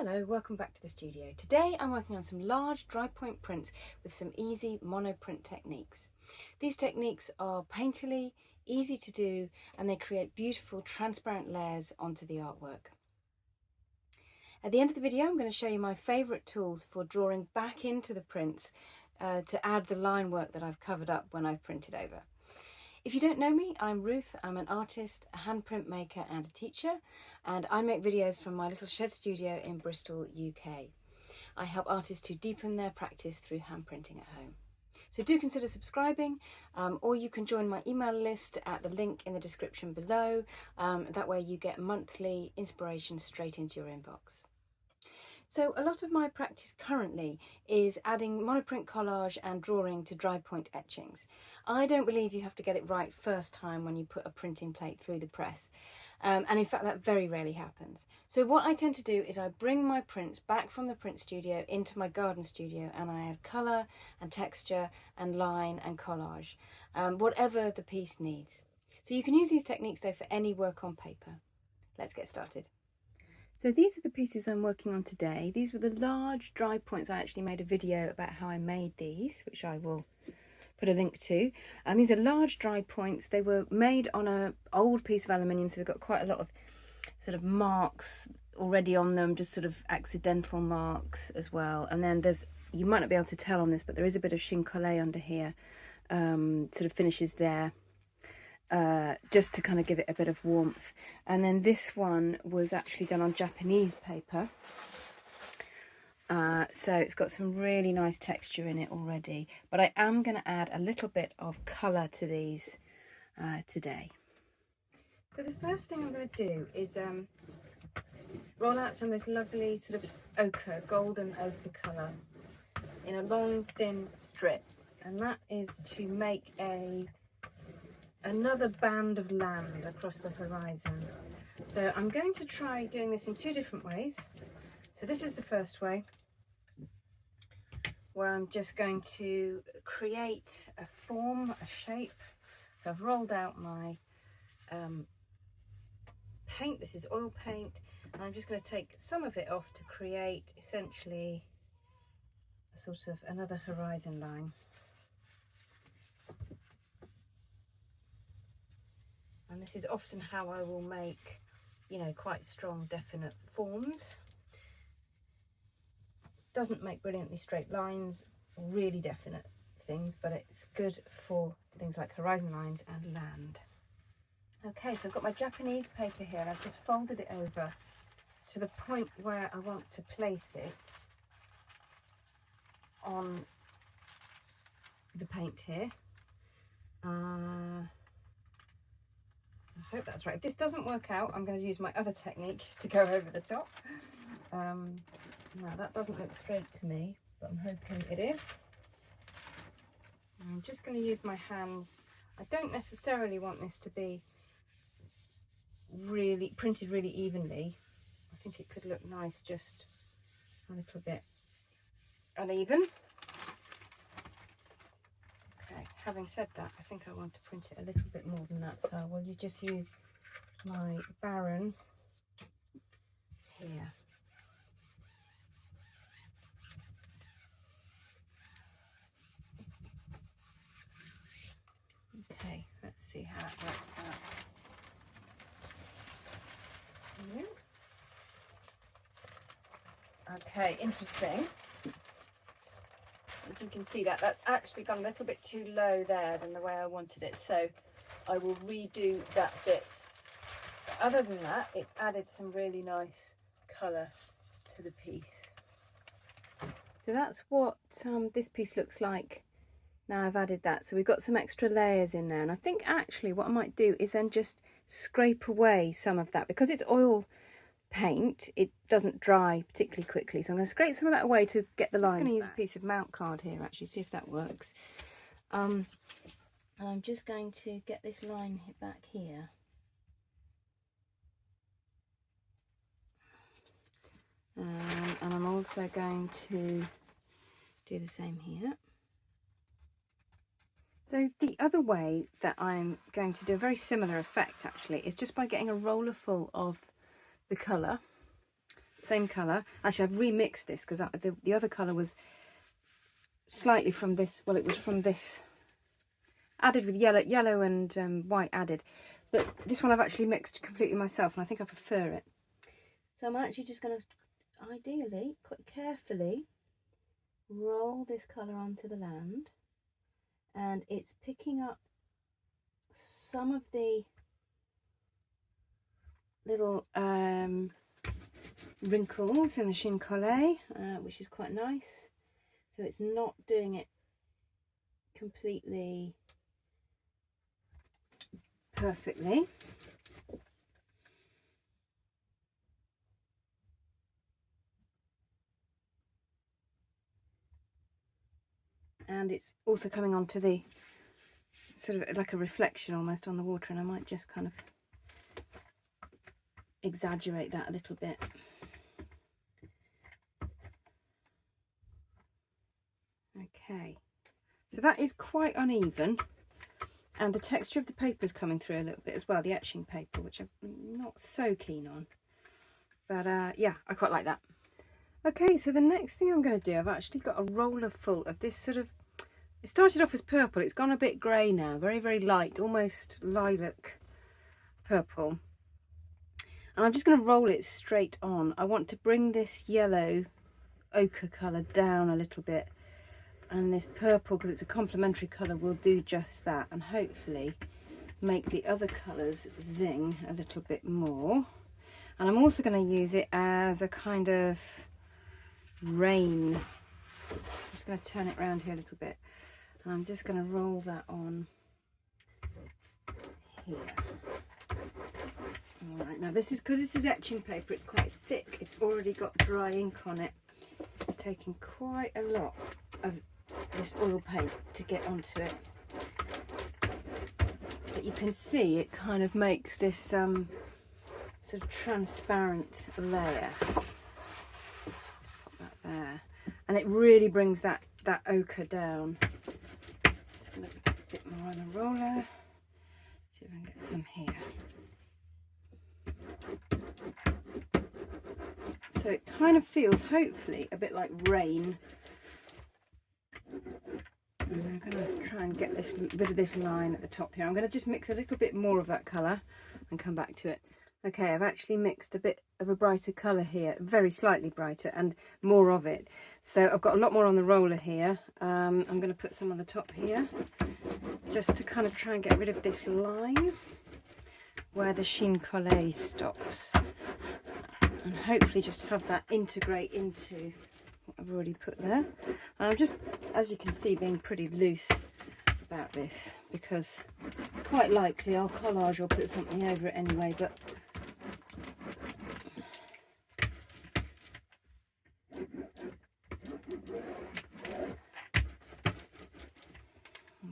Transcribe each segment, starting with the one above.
Hello, welcome back to the studio. Today I'm working on some large dry point prints with some easy monoprint techniques. These techniques are painterly, easy to do, and they create beautiful transparent layers onto the artwork. At the end of the video I'm going to show you my favourite tools for drawing back into the prints to add the line work that I've covered up when I've printed over. If you don't know me, I'm Ruth. I'm an artist, a hand printmaker and a teacher, and I make videos from my little shed studio in Bristol, UK. I help artists to deepen their practice through hand printing at home. So do consider subscribing, or you can join my email list at the link in the description below. That way you get monthly inspiration straight into your inbox. So a lot of my practice currently is adding monoprint collage and drawing to dry point etchings. I don't believe you have to get it right first time when you put a printing plate through the press. And in fact that very rarely happens. So what I tend to do is I bring my prints back from the print studio into my garden studio and I add colour and texture and line and collage, whatever the piece needs. So you can use these techniques though for any work on paper. Let's get started. So these are the pieces I'm working on today. These were the large dry points. I actually made a video about how I made these, which I will put a link to. And these are large dry points. They were made on an old piece of aluminium, so they've got quite a lot of sort of marks already on them, just sort of accidental marks as well. And then there's, you might not be able to tell on this, but there is a bit of chincolé under here, sort of finishes there. Just to kind of give it a bit of warmth. And then this one was actually done on Japanese paper, so it's got some really nice texture in it already, but I am going to add a little bit of colour to these today. So the first thing I'm going to do is roll out some of this lovely sort of ochre, golden ochre colour in a long thin strip, and that is to make another band of land across the horizon. So I'm going to try doing this in two different ways. So this is the first way, where I'm just going to create a form, a shape. So I've rolled out my paint. This is oil paint, and I'm just going to take some of it off to create essentially a sort of another horizon line. And this is often how I will make, you know, quite strong, definite forms. Doesn't make brilliantly straight lines, really definite things, but it's good for things like horizon lines and land. Okay, so I've got my Japanese paper here, and I've just folded it over to the point where I want to place it on the paint here. I hope that's right. If this doesn't work out, I'm going to use my other techniques to go over the top. Now that doesn't look straight to me, but I'm hoping it is. I'm just going to use my hands. I don't necessarily want this to be really printed really evenly. I think it could look nice just a little bit uneven. Okay, having said that, I think I want to print it a little bit more than that, so I will just use my Baron here. Okay, let's see how it works out. Okay, interesting. If you can see that, that's actually gone a little bit too low there than the way I wanted it, so I will redo that bit. But other than that, it's added some really nice colour to the piece. So that's what this piece looks like now I've added that. So we've got some extra layers in there, and I think actually what I might do is then just scrape away some of that. Because it's oil paint, it doesn't dry particularly quickly, so I'm going to scrape some of that away to get the lines. I'm just going to use a piece of mount card here, actually, see if that works. And I'm just going to get this line back here. And I'm also going to do the same here. So the other way that I'm going to do a very similar effect actually is just by getting a roller full of the colour same colour. Actually, I've remixed this because the other colour was slightly from this. Well, it was from this, added with yellow and white added. But this one I've actually mixed completely myself, and I think I prefer it. So I'm actually just going to, ideally, quite carefully, roll this colour onto the land. And it's picking up some of the little wrinkles in the chine collé, which is quite nice. So it's not doing it completely perfectly. And it's also coming onto the sort of like a reflection almost on the water, and I might just kind of exaggerate that a little bit. Okay, so that is quite uneven, and the texture of the paper is coming through a little bit as well, the etching paper, which I'm not so keen on, but yeah, I quite like that. Okay, so the next thing I'm going to do, I've actually got a roller full of this sort of, it started off as purple, it's gone a bit grey now, very, very light, almost lilac purple. And I'm just going to roll it straight on. I want to bring this yellow ochre colour down a little bit, and this purple, because it's a complementary colour, will do just that, and hopefully make the other colours zing a little bit more. And I'm also going to use it as a kind of rain. I'm just going to turn it around here a little bit, and I'm just going to roll that on here. All right, now this is, because this is etching paper, it's quite thick, it's already got dry ink on it. It's taking quite a lot of this oil paint to get onto it, but you can see it kind of makes this sort of transparent layer like there, and it really brings that ochre down. Just going to put a bit more on the roller, see if I can get some here. So it kind of feels, hopefully, a bit like rain. And I'm going to try and get this rid of this line at the top here. I'm going to just mix a little bit more of that colour and come back to it. Okay, I've actually mixed a bit of a brighter colour here, very slightly brighter, and more of it. So I've got a lot more on the roller here. I'm going to put some on the top here, just to kind of try and get rid of this line where the chine collé stops. And hopefully just have that integrate into what I've already put there. And I'm just, as you can see, being pretty loose about this, because it's quite likely I'll collage or put something over it anyway, but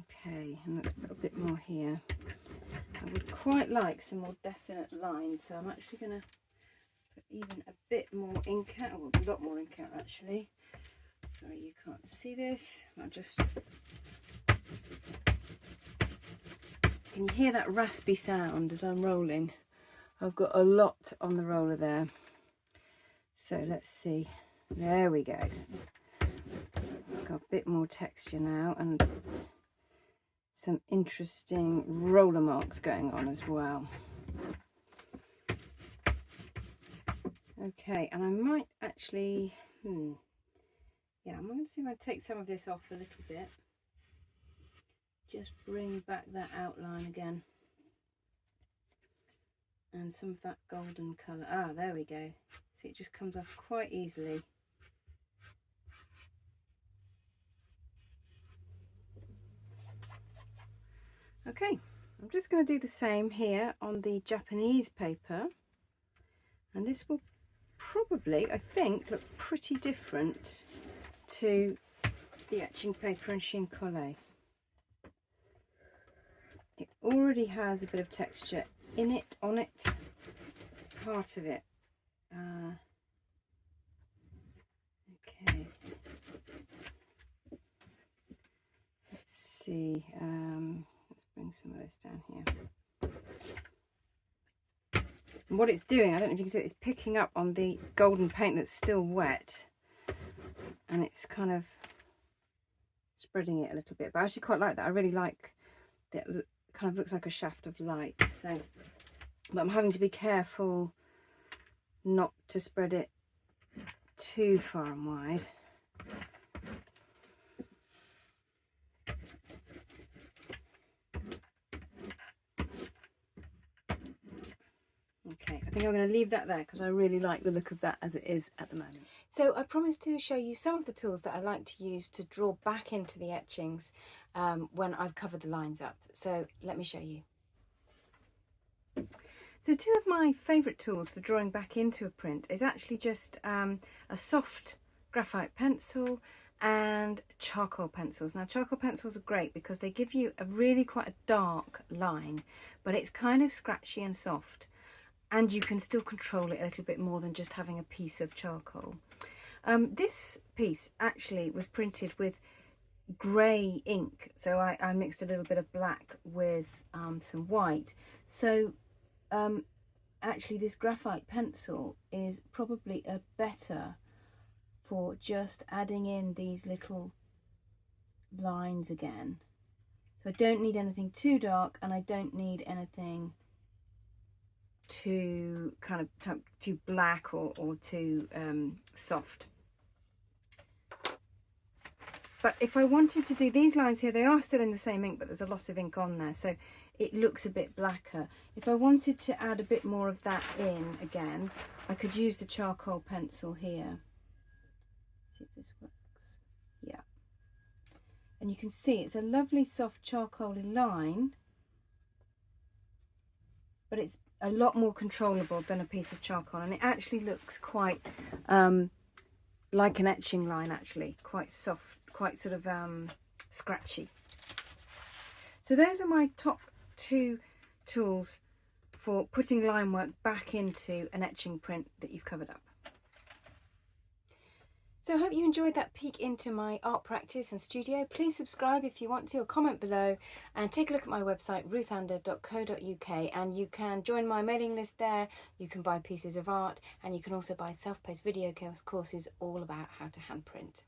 okay, and let's put a bit more here. I would quite like some more definite lines, so I'm actually going to put even a bit more ink out, or a lot more ink out actually. Sorry, you can't see this. I'll just, can you hear that raspy sound as I'm rolling? I've got a lot on the roller there. So let's see. There we go. I've got a bit more texture now, and some interesting roller marks going on as well. Okay, and I might actually, yeah, I'm going to see if I take some of this off a little bit. Just bring back that outline again. And some of that golden colour. Ah, there we go. See, it just comes off quite easily. Okay, I'm just going to do the same here on the Japanese paper. And this will probably, I think, look pretty different to the etching paper and chine collé. It already has a bit of texture in it, on it. It's part of it. Okay. Let's see. Let's bring some of this down here. And what it's doing, I don't know if you can see it, it's picking up on the golden paint that's still wet, and it's kind of spreading it a little bit. But I actually quite like that. I really like that. It kind of looks like a shaft of light. So, but I'm having to be careful not to spread it too far and wide. Okay, I think I'm going to leave that there because I really like the look of that as it is at the moment. So I promised to show you some of the tools that I like to use to draw back into the etchings when I've covered the lines up. So let me show you. So two of my favourite tools for drawing back into a print is actually just a soft graphite pencil and charcoal pencils. Now charcoal pencils are great because they give you a really quite a dark line, but it's kind of scratchy and soft, and you can still control it a little bit more than just having a piece of charcoal. This piece actually was printed with grey ink, so I mixed a little bit of black with some white. So actually this graphite pencil is probably a better for just adding in these little lines again. So I don't need anything too dark, and I don't need anything too kind of too black or too soft. But if I wanted to do these lines here, they are still in the same ink, but there's a lot of ink on there, so it looks a bit blacker. If I wanted to add a bit more of that in again, I could use the charcoal pencil here. See if this works. Yeah. And you can see it's a lovely soft charcoaly line, but it's a lot more controllable than a piece of charcoal, and it actually looks quite like an etching line, actually quite soft, quite sort of scratchy. So those are my top two tools for putting line work back into an etching print that you've covered up. So I hope you enjoyed that peek into my art practice and studio. Please subscribe if you want to, or comment below, and take a look at my website ruthander.co.uk, and you can join my mailing list there. You can buy pieces of art, and you can also buy self-paced video courses all about how to hand print.